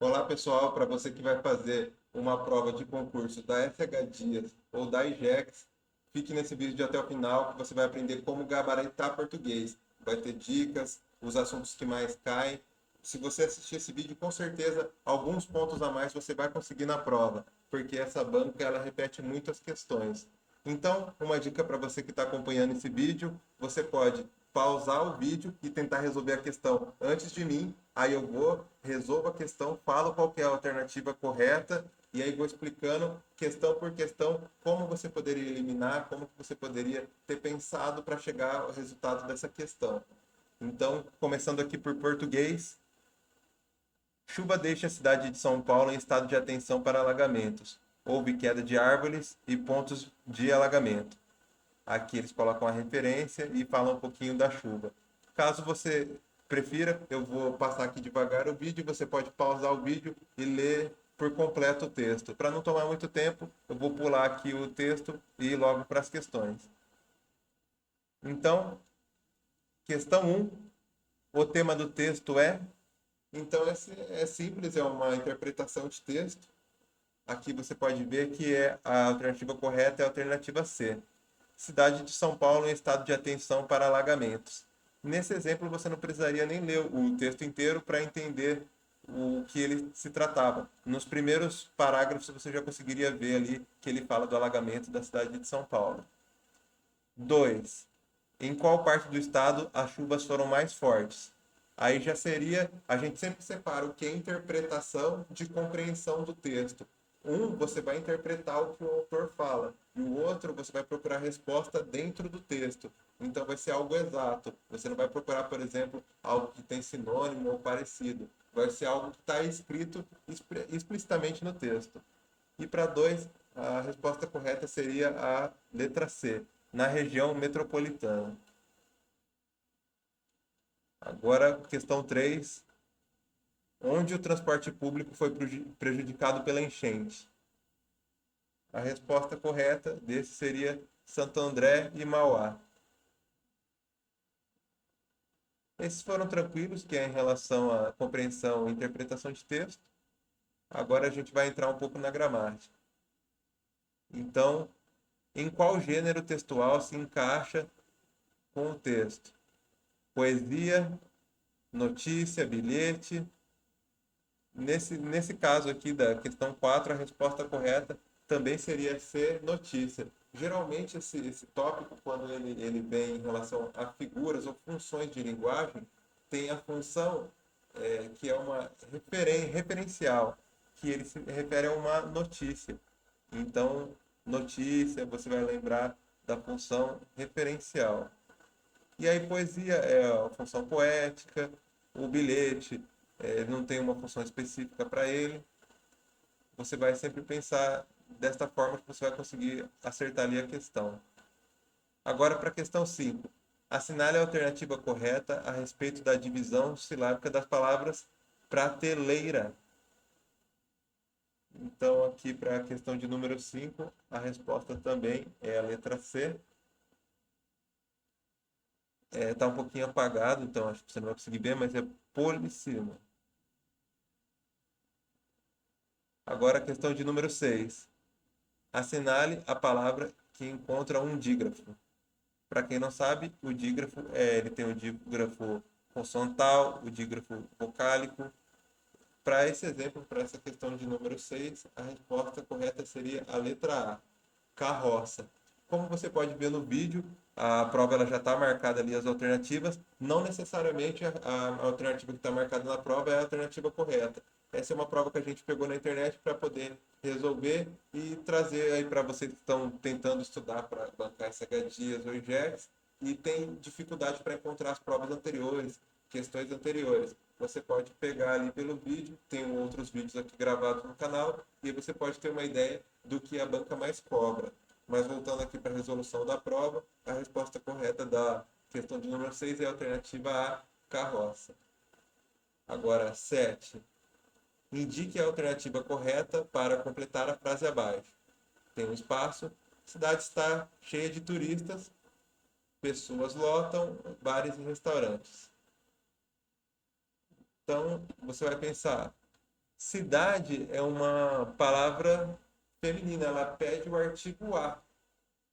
Olá, pessoal, para você que vai fazer uma prova de concurso da FH Dias ou da IJEX, fique nesse vídeo até o final que você vai aprender como gabaritar português. Vai ter dicas, os assuntos que mais caem. Se você assistir esse vídeo, com certeza alguns pontos a mais você vai conseguir na prova, porque essa banca ela repete muitas questões. Então, uma dica para você que está acompanhando esse vídeo, você pode pausar o vídeo e tentar resolver a questão antes de mim. Aí eu vou, resolvo a questão, falo qual que é a alternativa correta e aí vou explicando questão por questão como você poderia eliminar, como que você poderia ter pensado para chegar ao resultado dessa questão. Então, começando aqui por português, chuva deixa a cidade de São Paulo em estado de atenção para alagamentos. Houve queda de árvores e pontos de alagamento. Aqui eles colocam a referência e falam um pouquinho da chuva. Caso você prefira, eu vou passar aqui devagar o vídeo, você pode pausar o vídeo e ler por completo o texto. Para não tomar muito tempo, eu vou pular aqui o texto e ir logo para as questões. Então, questão 1, o tema do texto é. Então, é simples, é uma interpretação de texto. Aqui você pode ver que a alternativa correta é a alternativa C. Cidade de São Paulo em estado de atenção para alagamentos. Nesse exemplo, você não precisaria nem ler o texto inteiro para entender o que ele se tratava. Nos primeiros parágrafos, você já conseguiria ver ali que ele fala do alagamento da cidade de São Paulo. 2. Em qual parte do estado as chuvas foram mais fortes? Aí já seria, a gente sempre separa o que é interpretação de compreensão do texto. Um, você vai interpretar o que o autor fala, e o outro, você vai procurar a resposta dentro do texto. Então vai ser algo exato. Você não vai procurar, por exemplo, algo que tem sinônimo ou parecido. Vai ser algo que está escrito explicitamente no texto. E para 2, a resposta correta seria a letra C, na região metropolitana. Agora, questão 3. Onde o transporte público foi prejudicado pela enchente? A resposta correta desse seria Santo André e Mauá. Esses foram tranquilos, que é em relação à compreensão e interpretação de texto. Agora a gente vai entrar um pouco na gramática. Então, em qual gênero textual se encaixa com o texto? Poesia, notícia, bilhete. Nesse caso aqui da questão 4, a resposta correta também seria ser notícia. Geralmente, esse tópico, quando ele vem em relação a figuras ou funções de linguagem, tem a função que é uma referencial, que ele se refere a uma notícia. Então, notícia, você vai lembrar da função referencial. E aí, poesia é a função poética, o bilhete não tem uma função específica para ele. Você vai sempre pensar desta forma que você vai conseguir acertar ali a questão. Agora para a questão 5. Assinale a alternativa correta a respeito da divisão silábica das palavras prateleira. Então, aqui para a questão de número 5, a resposta também é a letra C. Está um pouquinho apagado, então acho que você não vai conseguir ver, mas é polissima. Agora a questão de número 6. Assinale a palavra que encontra um dígrafo. Para quem não sabe, o dígrafo ele tem o dígrafo consonantal, o dígrafo vocálico. Para esse exemplo, para essa questão de número 6, a resposta correta seria a letra A, carroça. Como você pode ver no vídeo, a prova ela já está marcada ali as alternativas. Não necessariamente a alternativa que está marcada na prova é a alternativa correta. Essa é uma prova que a gente pegou na internet para poder resolver e trazer aí para vocês que estão tentando estudar para bancar SHDias ou IJEX e tem dificuldade para encontrar as provas anteriores, questões anteriores. Você pode pegar ali pelo vídeo, tem outros vídeos aqui gravados no canal, e você pode ter uma ideia do que a banca mais cobra. Mas voltando aqui para a resolução da prova, a resposta correta da questão de número 6 é a alternativa A, carroça. Agora, 7. Indique a alternativa correta para completar a frase abaixo. Tem um espaço. Cidade está cheia de turistas. Pessoas lotam bares e restaurantes. Então, você vai pensar, Cidade é uma palavra feminina, ela pede o artigo a.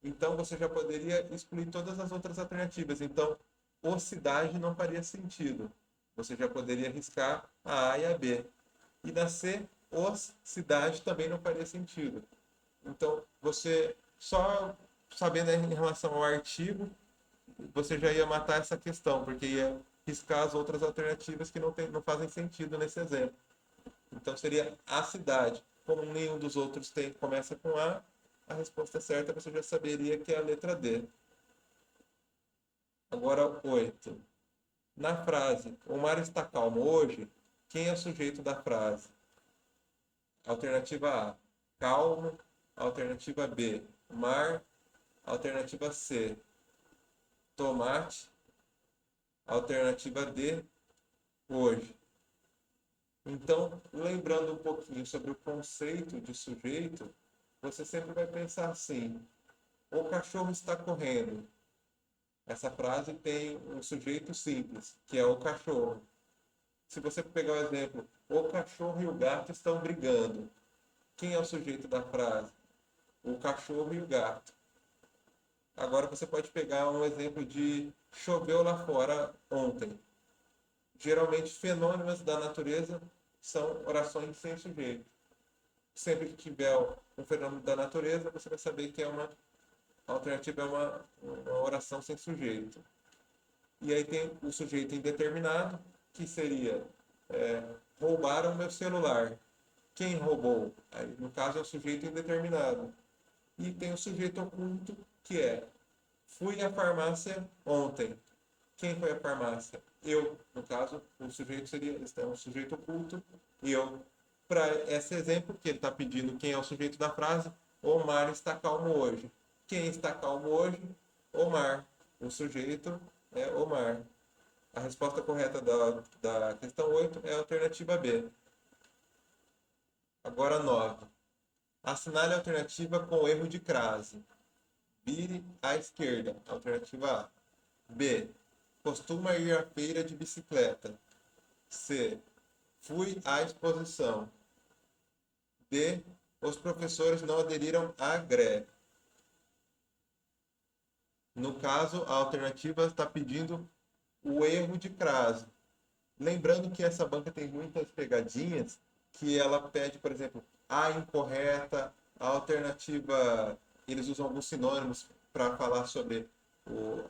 Então você já poderia excluir todas as outras alternativas. Então, o cidade não faria sentido. Você já poderia riscar a A e a B. E na C, os cidade também não faria sentido. Então, você só sabendo em relação ao artigo, você já ia matar essa questão, porque ia riscar as outras alternativas que não fazem sentido nesse exemplo. Então seria a cidade. Como nenhum dos outros começa com a resposta certa você já saberia que é a letra D. Agora, 8. Na frase, o mar está calmo hoje, quem é o sujeito da frase? Alternativa A, calmo. Alternativa B, mar. Alternativa C, tomate. Alternativa D, hoje. Então, lembrando um pouquinho sobre o conceito de sujeito, você sempre vai pensar assim: o cachorro está correndo. Essa frase tem um sujeito simples, que é o cachorro. Se você pegar o exemplo, o cachorro e o gato estão brigando. Quem é o sujeito da frase? O cachorro e o gato. Agora você pode pegar um exemplo de choveu lá fora ontem. Geralmente, fenômenos da natureza são orações sem sujeito. Sempre que tiver um fenômeno da natureza, você vai saber que a alternativa é uma oração sem sujeito. E aí tem o sujeito indeterminado, que seria roubaram meu celular. Quem roubou? Aí, no caso, é o sujeito indeterminado. E tem o sujeito oculto, que é fui à farmácia ontem. Quem foi à farmácia? Eu. No caso, o sujeito seria um sujeito oculto, eu. Para esse exemplo, que ele está pedindo quem é o sujeito da frase, o mar está calmo hoje. Quem está calmo hoje? O mar. O sujeito é o mar. A resposta correta da questão 8 é a alternativa B. Agora 9. Assinale a alternativa com erro de crase. Vire à esquerda. Alternativa A. B. Costuma ir à feira de bicicleta. C. Fui à exposição. D. Os professores não aderiram à greve. No caso, a alternativa está pedindo o erro de crase. Lembrando que essa banca tem muitas pegadinhas, que ela pede, por exemplo, a incorreta, a alternativa, eles usam alguns sinônimos para falar sobre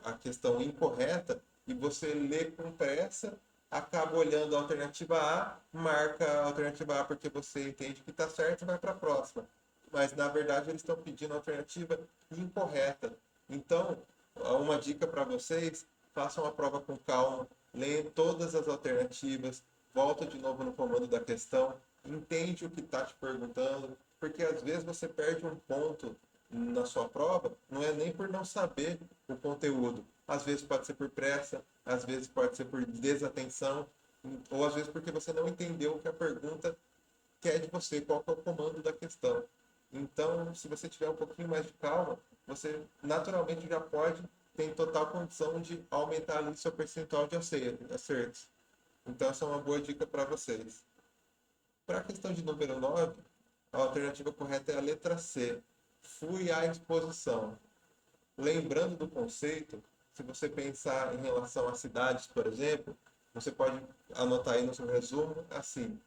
a questão incorreta, e você lê com pressa, acaba olhando a alternativa A, marca a alternativa A porque você entende que está certo e vai para a próxima. Mas, na verdade, eles estão pedindo a alternativa incorreta. Então, uma dica para vocês, façam a prova com calma, leiam todas as alternativas, volta de novo no comando da questão, entende o que está te perguntando, porque às vezes você perde um ponto na sua prova, não é nem por não saber o conteúdo. Às vezes pode ser por pressa, às vezes pode ser por desatenção, ou às vezes porque você não entendeu o que a pergunta quer de você, qual é o comando da questão. Então, se você tiver um pouquinho mais de calma, você naturalmente já pode, tem total condição de aumentar ali seu percentual de acertos. Então, essa é uma boa dica para vocês. Para a questão de número 9, a alternativa correta é a letra C. Fui à exposição. Lembrando do conceito, se você pensar em relação a cidades, por exemplo, você pode anotar aí no seu resumo assim: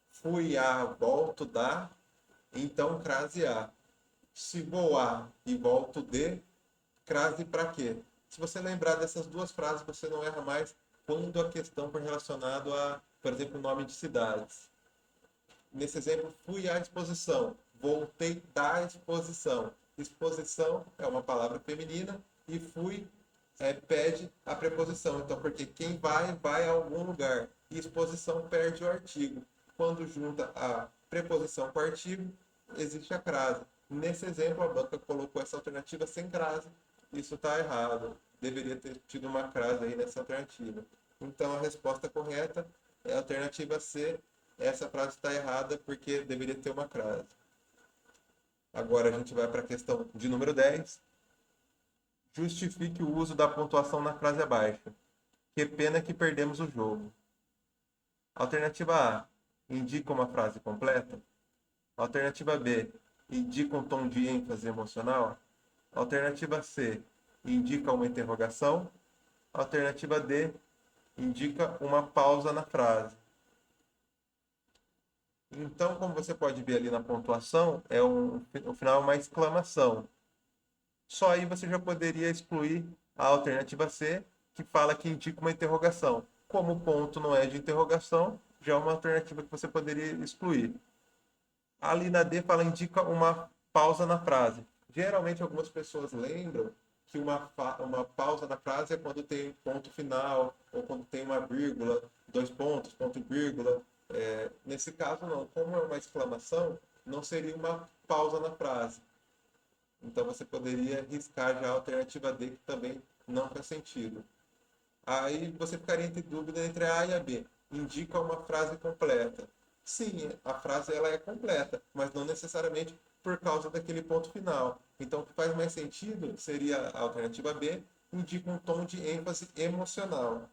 fui a, volto da, então crase a. Se vou a e volto de, crase para quê? Se você lembrar dessas duas frases, você não erra mais quando a questão for relacionada a, por exemplo, o nome de cidades. Nesse exemplo, fui à exposição, voltei da exposição. Exposição é uma palavra feminina e fui pede a preposição. Então, porque quem vai, vai a algum lugar. E exposição perde o artigo. Quando junta a preposição com o artigo, existe a crase. Nesse exemplo, a banca colocou essa alternativa sem crase. Isso está errado. Deveria ter tido uma crase aí nessa alternativa. Então, a resposta correta é a alternativa C. Essa frase está errada porque deveria ter uma crase. Agora a gente vai para a questão de número 10. Justifique o uso da pontuação na frase abaixo. Que pena que perdemos o jogo. Alternativa A. indica uma frase completa? Alternativa B, indica um tom de ênfase emocional? Alternativa C, indica uma interrogação? Alternativa D, indica uma pausa na frase. Então, como você pode ver ali na pontuação, o final é uma exclamação. Só aí você já poderia excluir a alternativa C, que fala que indica uma interrogação. Como o ponto não é de interrogação, já é uma alternativa que você poderia excluir. Ali na D fala indica uma pausa na frase. Geralmente algumas pessoas lembram que uma pausa na frase é quando tem ponto final, ou quando tem uma vírgula, dois pontos, ponto e vírgula. Nesse caso não, como é uma exclamação, não seria uma pausa na frase. Então você poderia riscar já a alternativa D, que também não faz sentido. Aí você ficaria entre dúvida entre a A e a B. Indica uma frase completa. Sim, a frase ela é completa, mas não necessariamente por causa daquele ponto final. Então, o que faz mais sentido seria a alternativa B, indica um tom de ênfase emocional.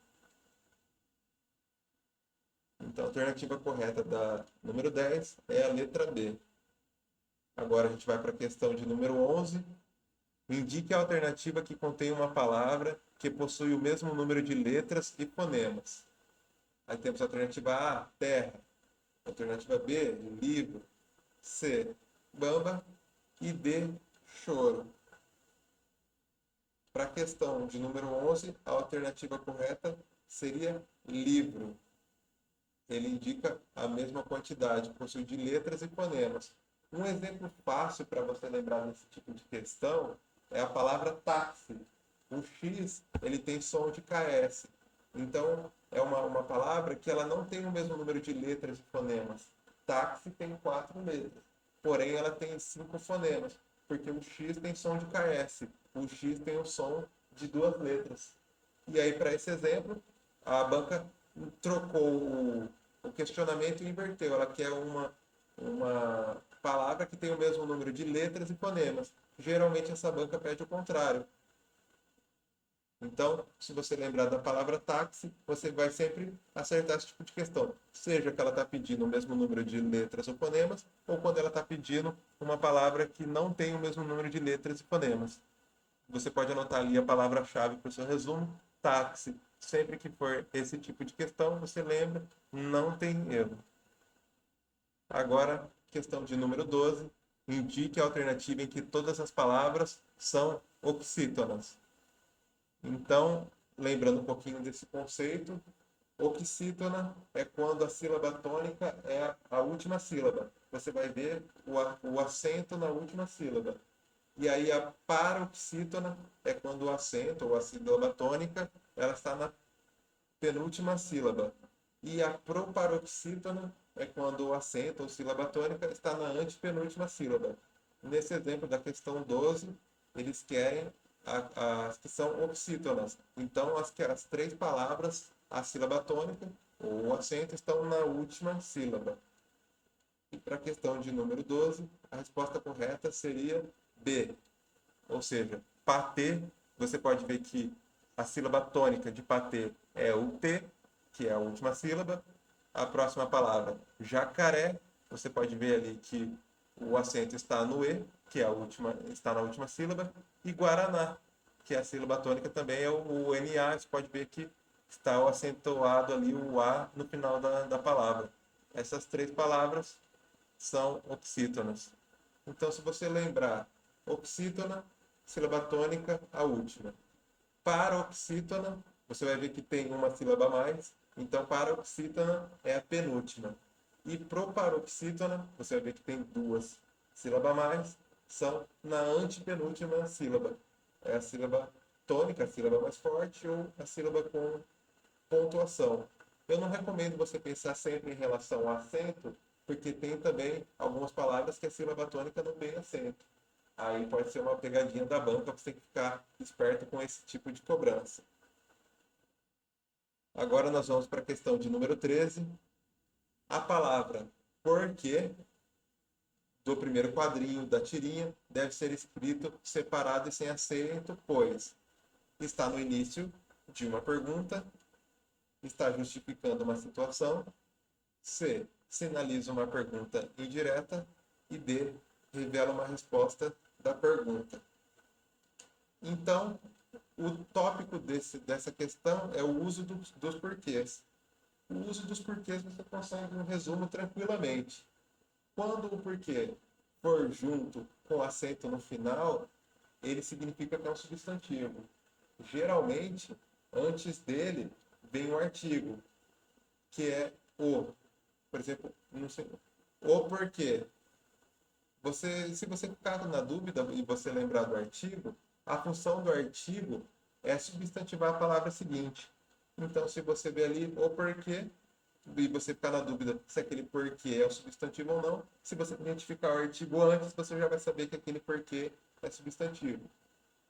Então, a alternativa correta da número 10 é a letra B. Agora a gente vai para a questão de número 11. Indique a alternativa que contém uma palavra que possui o mesmo número de letras e fonemas. Aí temos a alternativa A, terra. Alternativa B, livro. C, bamba. E D, choro. Para a questão de número 11, a alternativa correta seria livro. Ele indica a mesma quantidade, possui de letras e fonemas. Um exemplo fácil para você lembrar desse tipo de questão é a palavra táxi. O X ele tem som de KS. Então, é uma palavra que ela não tem o mesmo número de letras e fonemas. Táxi tem 4 letras, porém ela tem 5 fonemas, porque o X tem som de KS. O X tem o som de 2 letras. E aí, para esse exemplo, a banca trocou o questionamento e inverteu. Ela quer uma palavra que tem o mesmo número de letras e fonemas. Geralmente essa banca pede o contrário. Então, se você lembrar da palavra táxi, você vai sempre acertar esse tipo de questão. Seja que ela está pedindo o mesmo número de letras ou fonemas, ou quando ela está pedindo uma palavra que não tem o mesmo número de letras e fonemas. Você pode anotar ali a palavra-chave para o seu resumo, táxi. Sempre que for esse tipo de questão, você lembra, não tem erro. Agora, questão de número 12. Indique a alternativa em que todas as palavras são oxítonas. Então, lembrando um pouquinho desse conceito, oxítona é quando a sílaba tônica é a última sílaba. Você vai ver o acento na última sílaba. E aí a paroxítona é quando o acento ou a sílaba tônica ela está na penúltima sílaba. E a proparoxítona é quando o acento ou sílaba tônica está na antepenúltima sílaba. Nesse exemplo da questão 12, eles querem as que são oxítonas. Então, as 3 palavras, a sílaba tônica ou o acento estão na última sílaba. E para a questão de número 12, a resposta correta seria B. Ou seja, patê, você pode ver que a sílaba tônica de patê é o T, que é a última sílaba. A próxima palavra, jacaré, você pode ver ali que o acento está no E, que é está na última sílaba. E guaraná, que é a sílaba tônica também é o NA, você pode ver que está acentuado ali o A no final da palavra. Essas 3 palavras são oxítonas. Então, se você lembrar, oxítona, sílaba tônica, a última. Paroxítona, você vai ver que tem uma sílaba a mais, então paroxítona é a penúltima. E proparoxítona, você vai ver que tem 2 sílabas a mais, são na antepenúltima sílaba. É a sílaba tônica, a sílaba mais forte, ou a sílaba com pontuação. Eu não recomendo você pensar sempre em relação ao acento, porque tem também algumas palavras que a sílaba tônica não tem acento. Aí pode ser uma pegadinha da banca, você tem que ficar esperto com esse tipo de cobrança. Agora nós vamos para a questão de número 13. A palavra porque do primeiro quadrinho da tirinha deve ser escrito separado e sem acento, pois está no início de uma pergunta, está justificando uma situação. C. sinaliza uma pergunta indireta e D, revela uma resposta da pergunta. Então, o tópico dessa questão é o uso dos porquês. O uso dos porquês você consegue um resumo tranquilamente. Quando o porquê for junto com acento no final, ele significa que é um substantivo. Geralmente, antes dele, vem um artigo, que é o. Por exemplo, não sei, o porquê. Se você ficar na dúvida e você lembrar do artigo, a função do artigo é substantivar a palavra seguinte. Então, se você vê ali o porquê, e você ficar na dúvida se aquele porquê é o substantivo ou não, se você identificar o artigo antes, você já vai saber que aquele porquê é substantivo.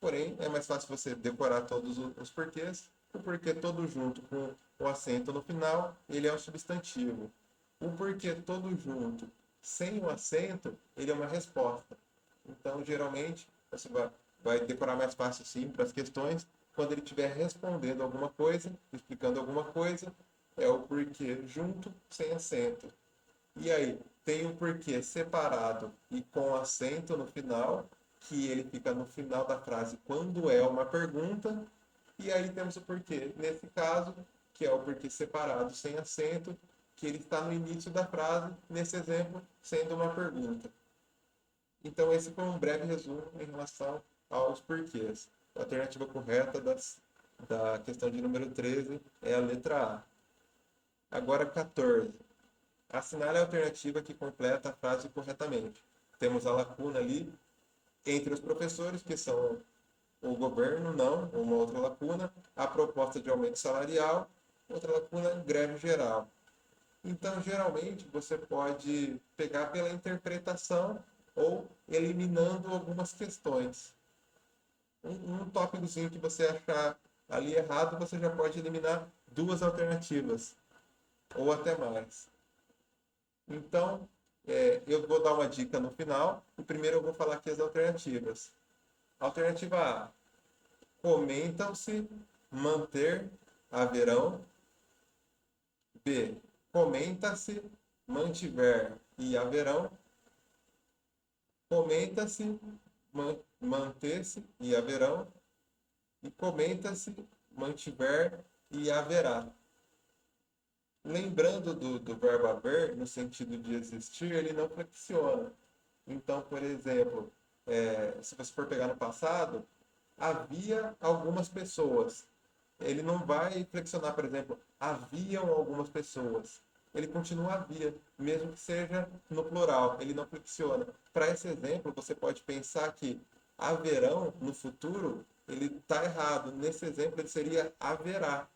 Porém, é mais fácil você decorar todos os porquês. O porquê todo junto com o acento no final, ele é um substantivo. O porquê todo junto sem o acento, ele é uma resposta. Então, geralmente, você vai decorar mais fácil sim para as questões quando ele estiver respondendo alguma coisa, explicando alguma coisa, é o porquê junto sem acento. E aí, tem o porquê separado e com acento no final, que ele fica no final da frase quando é uma pergunta. E aí temos o porquê, nesse caso, que é o porquê separado sem acento, que ele está no início da frase, nesse exemplo, sendo uma pergunta. Então, esse foi um breve resumo em relação aos porquês. A alternativa correta da questão de número 13 é a letra A. Agora, 14. Assinale a alternativa que completa a frase corretamente. Temos a lacuna ali entre os professores, que são o governo, não, uma outra lacuna, a proposta de aumento salarial, outra lacuna, greve geral. Então, geralmente, você pode pegar pela interpretação ou eliminando algumas questões. Um tópicozinho que você achar ali errado, você já pode eliminar duas alternativas, ou até mais. Então, eu vou dar uma dica no final, e primeiro eu vou falar aqui as alternativas. Alternativa A, comentam-se, manter, haverão. B, comenta-se, mantiver e haverão. Comenta-se, manter-se e haverão. E comenta-se, mantiver e haverá. Lembrando do verbo haver, no sentido de existir, ele não flexiona. Então, por exemplo, se você for pegar no passado, havia algumas pessoas. Ele não vai flexionar, por exemplo, haviam algumas pessoas. Ele continua havia, mesmo que seja no plural, ele não flexiona. Para esse exemplo, você pode pensar que haverão no futuro, ele está errado. Nesse exemplo, ele seria haverá.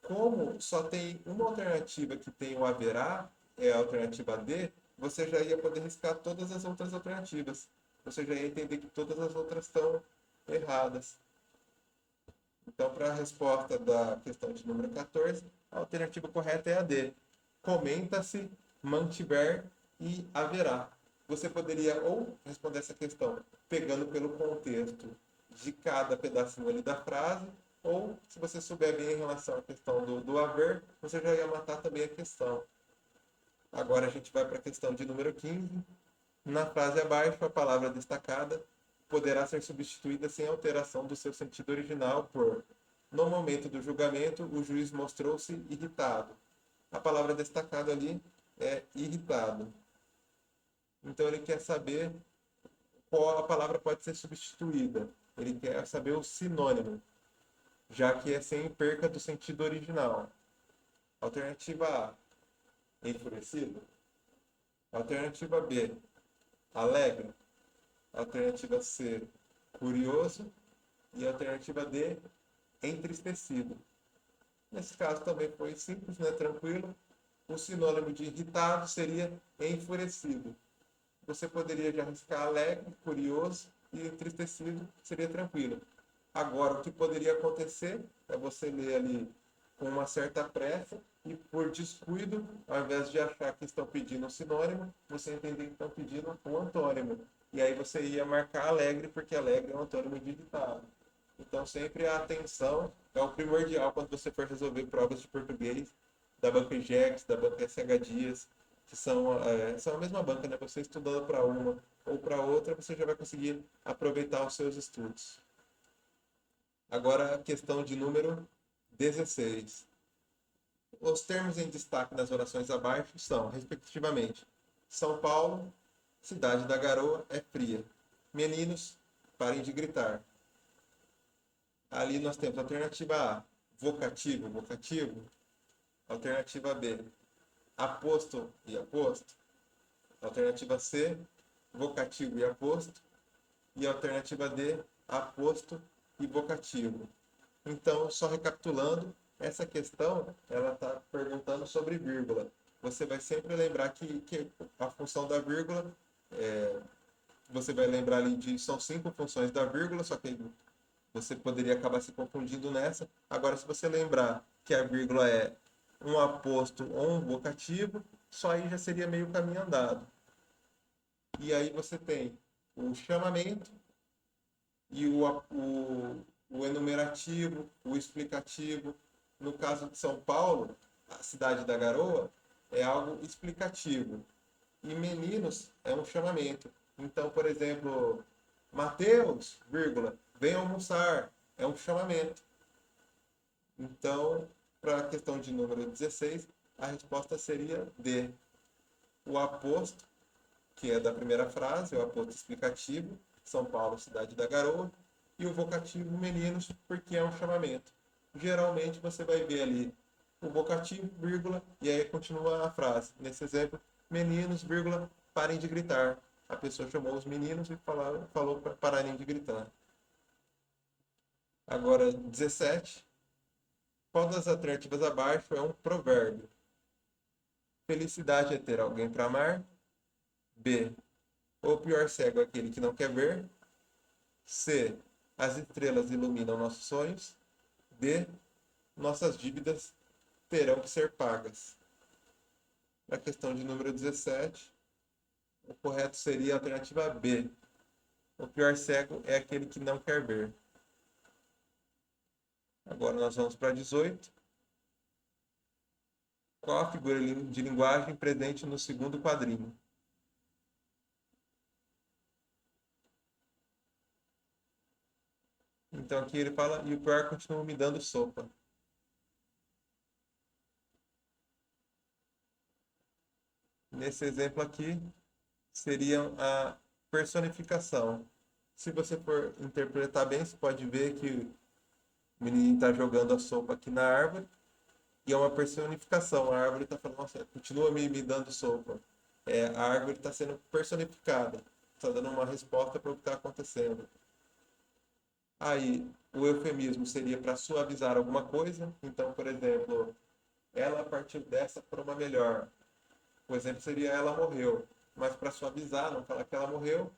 Como só tem uma alternativa que tem o haverá, é a alternativa D, você já ia poder riscar todas as outras alternativas. Você já ia entender que todas as outras estão erradas. Então, para a resposta da questão de número 14, a alternativa correta é a D. Comenta-se, mantiver e haverá. Você poderia ou responder essa questão pegando pelo contexto de cada pedacinho ali da frase, ou se você souber bem em relação à questão do haver, você já ia matar também a questão. Agora a gente vai para a questão de número 15. Na frase abaixo, a palavra destacada poderá ser substituída sem alteração do seu sentido original por: no momento do julgamento, o juiz mostrou-se irritado. A palavra destacado ali é irritado. Então ele quer saber qual a palavra pode ser substituída. Ele quer saber o sinônimo, já que é sem perca do sentido original. Alternativa A, enfurecido. Alternativa B, alegre. Alternativa C, curioso. E alternativa D, entristecido. Nesse caso também foi simples, né? Tranquilo. O sinônimo de irritado seria enfurecido. Você poderia já arriscar alegre, curioso e entristecido, seria tranquilo. Agora, o que poderia acontecer é você ler ali com uma certa pressa e por descuido, ao invés de achar que estão pedindo um sinônimo, você entender que estão pedindo um antônimo. E aí você ia marcar alegre, porque alegre é um antônimo de irritado. Então, sempre a atenção é o primordial quando você for resolver provas de português da banca IGEX, da banca SH Dias. que são a mesma banca, né? Você estudando para uma ou para outra, você já vai conseguir aproveitar os seus estudos. Agora, a questão de número 16. Os termos em destaque nas orações abaixo são, respectivamente, São Paulo, cidade da garoa, é fria. Meninos, parem de gritar. Ali nós temos alternativa A, vocativo, vocativo. Alternativa B, aposto e aposto. Alternativa C, vocativo e aposto. E alternativa D, aposto e vocativo. Então, só recapitulando, essa questão ela está perguntando sobre vírgula. Você vai sempre lembrar que a função da vírgula, você vai lembrar ali são 5 funções da vírgula, só que você poderia acabar se confundindo nessa. Agora, se você lembrar que a vírgula é um aposto ou um vocativo, só aí já seria meio caminho andado. E aí você tem o chamamento e o enumerativo, o explicativo. No caso de São Paulo, a cidade da garoa, é algo explicativo. E meninos é um chamamento. Então, por exemplo, Mateus, vírgula, vem almoçar, é um chamamento. Então, para a questão de número 16, a resposta seria D. O aposto, que é da primeira frase, o aposto explicativo, São Paulo, cidade da garoa, e o vocativo meninos, porque é um chamamento. Geralmente você vai ver ali o vocativo, vírgula, e aí continua a frase. Nesse exemplo, meninos, vírgula, parem de gritar. A pessoa chamou os meninos e falou para pararem de gritar. Agora, 17. Qual das alternativas abaixo é um provérbio? Felicidade é ter alguém para amar. B. O pior cego é aquele que não quer ver. C. As estrelas iluminam nossos sonhos. D. Nossas dívidas terão que ser pagas. Na questão de número 17, o correto seria a alternativa B. O pior cego é aquele que não quer ver. Agora nós vamos para 18. Qual a figura de linguagem presente no segundo quadrinho? Então aqui ele fala, e o pior continua me dando sopa. Nesse exemplo aqui, seria a personificação. Se você for interpretar bem, você pode ver que o menino está jogando a sopa aqui na árvore, e é uma personificação. A árvore está falando, nossa, continua me dando sopa. A árvore está sendo personificada, está dando uma resposta para o que está acontecendo. Aí, o eufemismo seria para suavizar alguma coisa. Então, por exemplo, ela partiu dessa para uma melhor. O exemplo seria ela morreu. Mas para suavizar, não falar que ela morreu,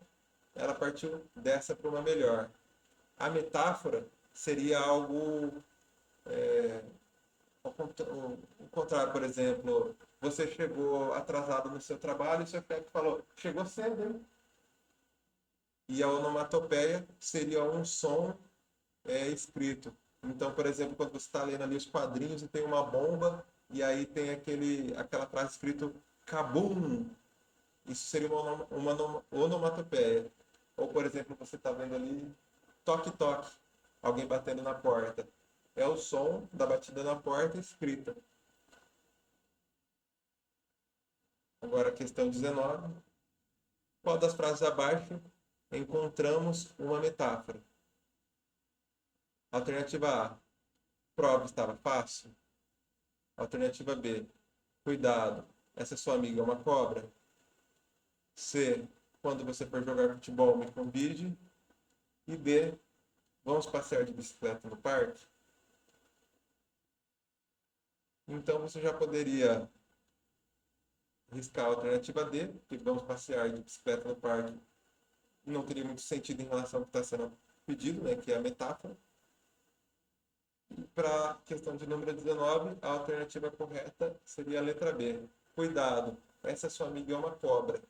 ela partiu dessa para uma melhor. A metáfora seria algo ao contrário, por exemplo, você chegou atrasado no seu trabalho e seu chefe falou, chegou cedo, hein? E a onomatopeia seria um som escrito. Então, por exemplo, quando você está lendo ali os quadrinhos e tem uma bomba, e aí tem aquela frase escrito Kabum! Isso seria uma onomatopeia. Ou, por exemplo, você está vendo ali toque-toque, alguém batendo na porta. É o som da batida na porta escrita. Agora, a questão 19. Qual das frases abaixo encontramos uma metáfora? Alternativa A. Prova estava fácil. Alternativa B. Cuidado, essa sua amiga é uma cobra. C. Quando você for jogar futebol, me convide. E D. Vamos passear de bicicleta no parque? Então você já poderia riscar a alternativa D, que vamos passear de bicicleta no parque. Não teria muito sentido em relação ao que está sendo pedido, né, que é a metáfora. E para a questão de número 19, a alternativa correta seria a letra B. Cuidado, essa sua amiga é uma cobra.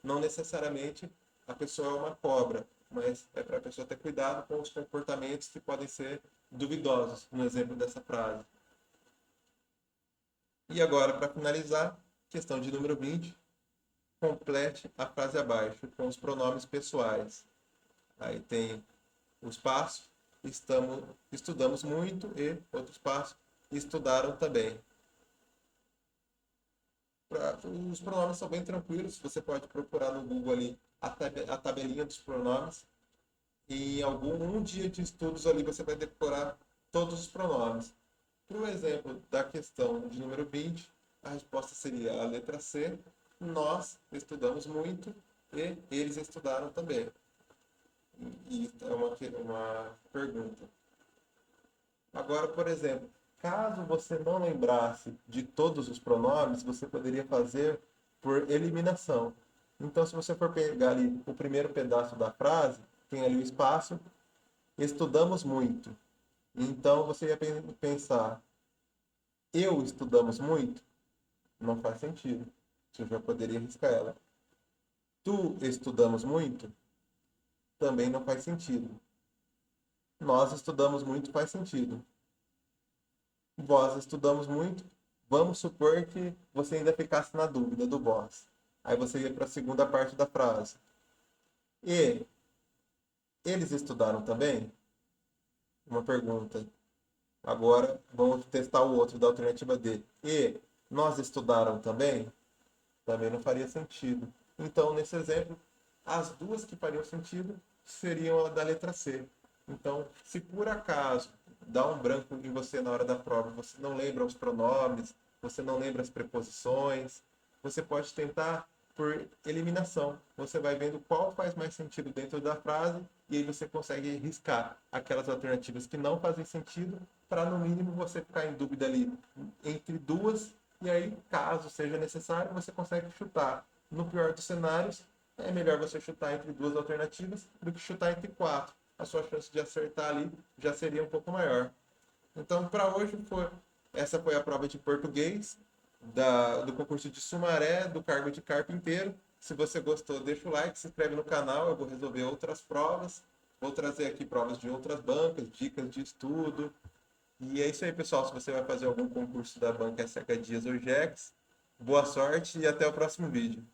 Não necessariamente a pessoa é uma cobra, mas é para a pessoa ter cuidado com os comportamentos que podem ser duvidosos, no exemplo dessa frase. E agora, para finalizar, Questão de número 20. Complete a frase abaixo com os pronomes pessoais. Aí tem o espaço, estudamos muito e outro espaço, estudaram também. Os pronomes são bem tranquilos, você pode procurar no Google ali a tabelinha dos pronomes e em algum dia de estudos ali você vai decorar todos os pronomes. Para o exemplo da questão de número 20, a resposta seria a letra C. Nós estudamos muito e eles estudaram também. E é uma pergunta. Agora, por exemplo, caso você não lembrasse de todos os pronomes, você poderia fazer por eliminação. Então, se você for pegar ali o primeiro pedaço da frase, tem ali o espaço, estudamos muito. Então, você ia pensar, eu estudamos muito? Não faz sentido. Você já poderia riscar ela. Tu estudamos muito? Também não faz sentido. Nós estudamos muito faz sentido. Vós estudamos muito. Vamos supor que você ainda ficasse na dúvida do vós. Aí você ia para a segunda parte da frase. E eles estudaram também? Uma pergunta. Agora vamos testar o outro da alternativa D. E nós estudaram também? Também não faria sentido. Então, nesse exemplo, as duas que fariam sentido seriam a da letra C. Então, se por acaso dá um branco em você na hora da prova, você não lembra os pronomes, você não lembra as preposições, você pode tentar por eliminação. Você vai vendo qual faz mais sentido dentro da frase e aí você consegue riscar aquelas alternativas que não fazem sentido para, no mínimo, você ficar em dúvida ali entre duas e aí, caso seja necessário, você consegue chutar. No pior dos cenários, é melhor você chutar entre duas alternativas do que chutar entre quatro. A sua chance de acertar ali já seria um pouco maior. Então, para hoje, essa foi a prova de português do concurso de Sumaré, do cargo de carpinteiro. Se você gostou, deixa o like, se inscreve no canal. Eu vou resolver outras provas. Vou trazer aqui provas de outras bancas, dicas de estudo. E é isso aí, pessoal. Se você vai fazer algum concurso da banca SH Dias ou Jex, boa sorte e até o próximo vídeo.